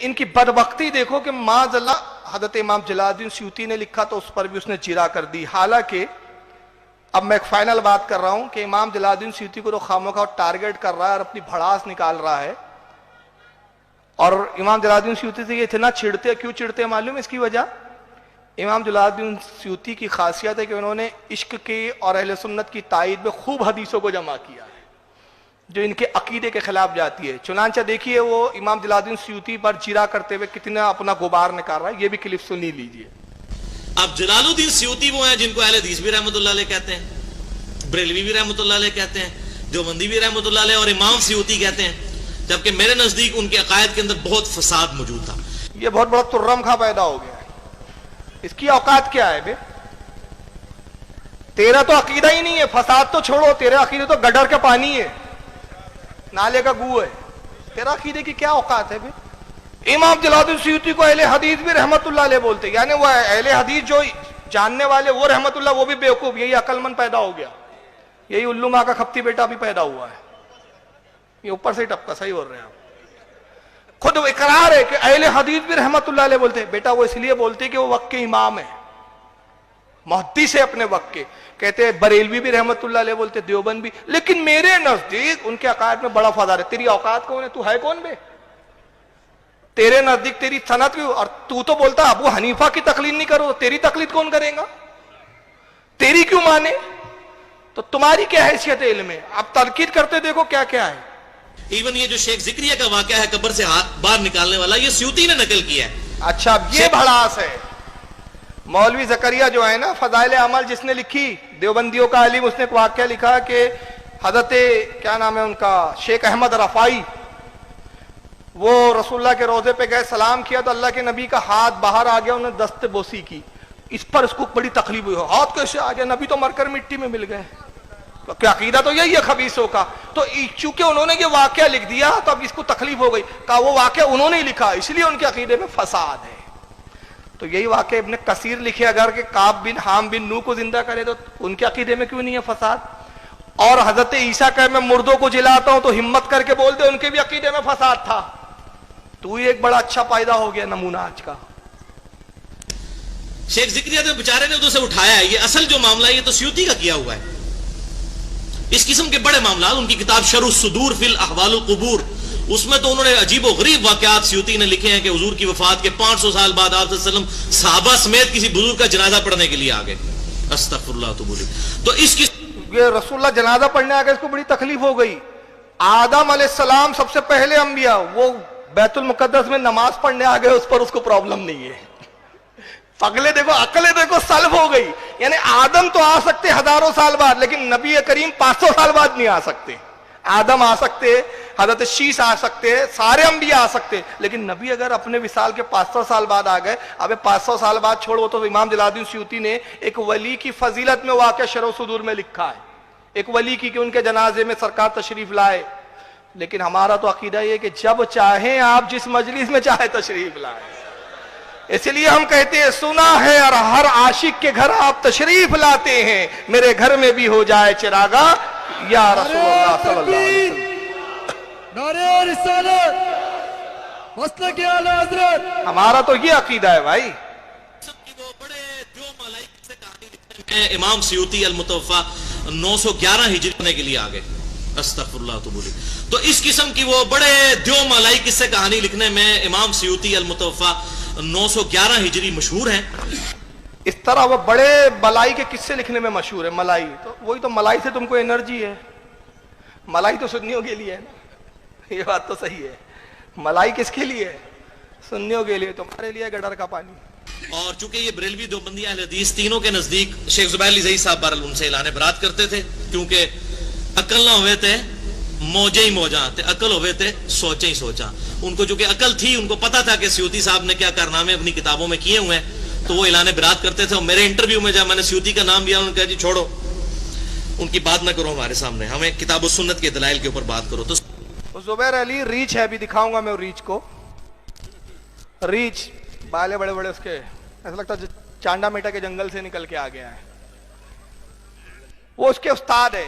ان کی بدبختی دیکھو کہ معاذاللہ حضرت امام جلالدین سیوطی نے لکھا تو اس پر بھی اس نے جرا کر دی. حالانکہ اب میں ایک فائنل بات کر رہا ہوں کہ امام جلالدین سیوطی کو تو خامخواہ ٹارگٹ کر رہا ہے اور اپنی بھڑاس نکال رہا ہے. اور امام جلالدین سیوطی سے یہ اتنا چڑھتے, کیوں چڑھتے معلوم ہے اس کی وجہ؟ امام جلالدین سیوطی کی خاصیت ہے کہ انہوں نے عشق کی اور اہل سنت کی تائید میں خوب حدیثوں کو جمع کیا ہے جو ان کے عقیدے کے خلاف جاتی ہے. چنانچہ دیکھیے وہ امام جلالدین سیوطی پر جرا کرتے ہوئے کتنا اپنا غبار نکال رہا ہے. یہ بھی کلپ سنی لیجیے. اب جلال الدین سیوطی وہ ہیں جن کو اہل حدیث بھی رحمۃ اللہ علیہ کہتے ہیں, بریلوی بھی رحمۃ اللہ علیہ کہتے ہیں, دیوبندی بھی رحمۃ اللہ علیہ, اور امام سیوطی کہتے ہیں, جبکہ میرے نزدیک ان کے عقائد کے اندر بہت فساد موجود تھا. یہ بہت بڑا ترم خواہ پیدا ہو گیا ہے. اس کی اوقات کیا ہے بے؟ تیرا تو عقیدہ ہی نہیں ہے, فساد تو چھوڑو, تیرے عقیدے تو گڈر کا پانی ہے, نالے کا گو ہے. تیرا عقیدے کی کیا اوقات ہے بے؟ امام جلالدین سیوطی کو اہل حدیث بھی رحمت اللہ علیہ بولتے, یعنی وہ اہل حدیث جو جاننے والے وہ رحمت اللہ, وہ بھی بیوقوف. یہی عقل مند پیدا ہو گیا, یہی الو ماں کا کھپتی بیٹا بھی پیدا ہوا ہے. یہ اوپر سے ٹپکا, صحیح بول رہے ہیں آپ. خود اقرار ہے کہ اہل حدیث بھی رحمت اللہ علیہ بولتے. بیٹا وہ اس لیے بولتے کہ وہ وقت کے امام ہیں, محدث ہے اپنے وقت کے. کہتے ہیں بریلوی بھی رحمت اللہ علیہ بولتے, دیوبند بھی. لیکن میرے نزدیک ان کے عقائد میں بڑا فضا ہے. تیری اوقات کون ہے؟ تو ہے کون بے؟ تیرے نزدیک تیری سند کیوں؟ اور تو بولتا ابو حنیفہ کی تقلید نہیں کرو, تیری تقلید کون کرے گا؟ تیری کیوں مانے؟ تو تمہاری کیا حیثیت ہے علم میں؟ اب تنقید کرتے دیکھو کیا کیا ہے. ایون یہ جو شیخ ذکریہ کا واقعہ ہے قبر سے ہاتھ باہر نکالنے والا, یہ سیوطی نے نقل کیا ہے. اچھا, اب یہ بھڑاس ہے. مولوی زکریا جو ہے نا, فضائل عمل جس نے لکھی, دیوبندیوں کا عالم, اس نے ایک واقعہ لکھا کہ حضرت کیا نام ہے ان کا, شیخ احمد رفائی, وہ رسول اللہ کے روضے پہ گئے, سلام کیا تو اللہ کے نبی کا ہاتھ باہر آ گیا, انہوں نے دست بوسی کی. اس پر اس کو بڑی تکلیف ہوئی, ہاتھ کیسے آ گیا؟ نبی تو مر کر مٹی میں مل گئے. کیا عقیدہ تو یہی ہے خبیثوں کا. تو چونکہ انہوں نے یہ واقعہ لکھ دیا تو اب اس کو تکلیف ہو گئی. کہا وہ واقعہ انہوں نے لکھا, اس لیے ان کے عقیدے میں فساد ہے. تو یہی واقعہ ابن کثیر لکھے, اگر کہ کعب بن حام بن نو کو زندہ کرے تو ان کے عقیدے میں کیوں نہیں ہے فساد؟ اور حضرت عیسیٰ کہ میں مردوں کو جلاتا ہوں تو ہمت کر کے بول دے, ان کے بھی عقیدے میں فساد تھا. تو ایک بڑا اچھا پیدا ہو گیا نمونہ آج کا. شیخ ذکریہ تو بیچارے نے اسے اٹھایا ہے. یہ اصل جو معاملہ ہے یہ تو سیوطی کا کیا ہوا ہے. اس قسم کے بڑے معاملات, ان کی کتاب شرح الصدور فی الاحوال القبور, اس میں تو انہوں نے عجیب و غریب واقعات سیوطی نے لکھے ہیں کہ حضور کی وفات کے 500 سال بعد آپ صلی اللہ علیہ وسلم صحابہ سمیت کسی بزرگ کا جنازہ پڑھنے کے لیے آگئے. استغفراللہ تو بولی. تو اس کی یہ رسول اللہ جنازہ پڑھنے آ گئے, اس کو بڑی تکلیف ہو گئی. آدم علیہ السلام سب سے پہلے انبیاء, وہ بیت المقدس میں نماز پڑھنے آ گئے, اس پر اس کو پرابلم نہیں ہے. پگلے دیکھو, عقلیں دیکھو, سلب ہو گئی. یعنی آدم تو آ سکتے ہزاروں سال بعد, لیکن نبی کریم 500 سال بعد نہیں آ سکتے. آدم آ سکتے, حضرت شیش آ سکتے, سارے انبیاء آ سکتے, لیکن نبی اگر اپنے وصال کے 500 سال بعد آ گئے, اب 500 سال بعد چھوڑو. تو امام جلالدین سیوطی نے ایک ولی کی فضیلت میں واقعہ شرح صدور میں لکھا ہے, ایک ولی کی کہ ان کے جنازے میں سرکار تشریف لائے. لیکن ہمارا تو عقیدہ یہ کہ جب چاہیں آپ جس مجلس میں چاہے تشریف لائیں. اس لیے ہم کہتے ہیں سنا ہے اور ہر عاشق کے گھر آپ تشریف لاتے ہیں, میرے گھر میں بھی ہو جائے چراغا یا رسول اللہ صلی اللہ علیہ وسلم. نعرہ رسالت, مسلک اعلی حضرت. ہمارا تو یہ عقیدہ ہے بھائی. امام سیوطی المتوفا 911 ہجری کرنے کے لیے آگئے. استغفراللہ تو بولی. تو اس قسم کی وہ بڑے دیو مالائی قصے کہانی لکھنے میں امام سیوطی المتوفا 911 ہجری مشہور ہیں. اس طرح وہ بڑے ملائی کے قصے لکھنے میں مشہور ہے. ملائی تو وہی تو, ملائی سے تم کو انرجی ہے. ملائی تو سنیوں کے لیے ہے نا, یہ بات تو صحیح ہے. ملائی کس کے لیے ہے؟ سنیوں کے لیے. تمہارے لیے گڈر کا پانی. اور چونکہ یہ بریلوی دیوبندی اہل حدیث تینوں کے نزدیک شیخ زبیر علی زئی صاحب بہرحال ان سے اعلان برات کرتے تھے, کیونکہ عقل نہ ہوئے تھے موجے ہی موجاں تے, عقل ہوئے تھے سوچیں ہی سوچاں. ان کو چونکہ عقل تھی, ان کو پتا تھا کہ سیوطی صاحب نے کیا کارنامے اپنی کتابوں میں کیے ہوئے ہیں, تو وہ اعلان برات کرتے تھے. اور میرے انٹرویو میں جب میں نے سیوطی کا نام لیا, انہوں نے کہا جی چھوڑو, ان کی بات نہ کرو ہمارے سامنے, ہمیں کتاب و سنت کے دلائل کے اوپر بات کرو. تو زبیر علی ریچ ہے, ابھی دکھاؤں گا میں ریچ کو. ریچ بالے بڑے بڑے اس کے, ایسا لگتا ہے چانڈا میٹا کے جنگل سے نکل کے آ گیا ہے. وہ اس کے استاد ہے.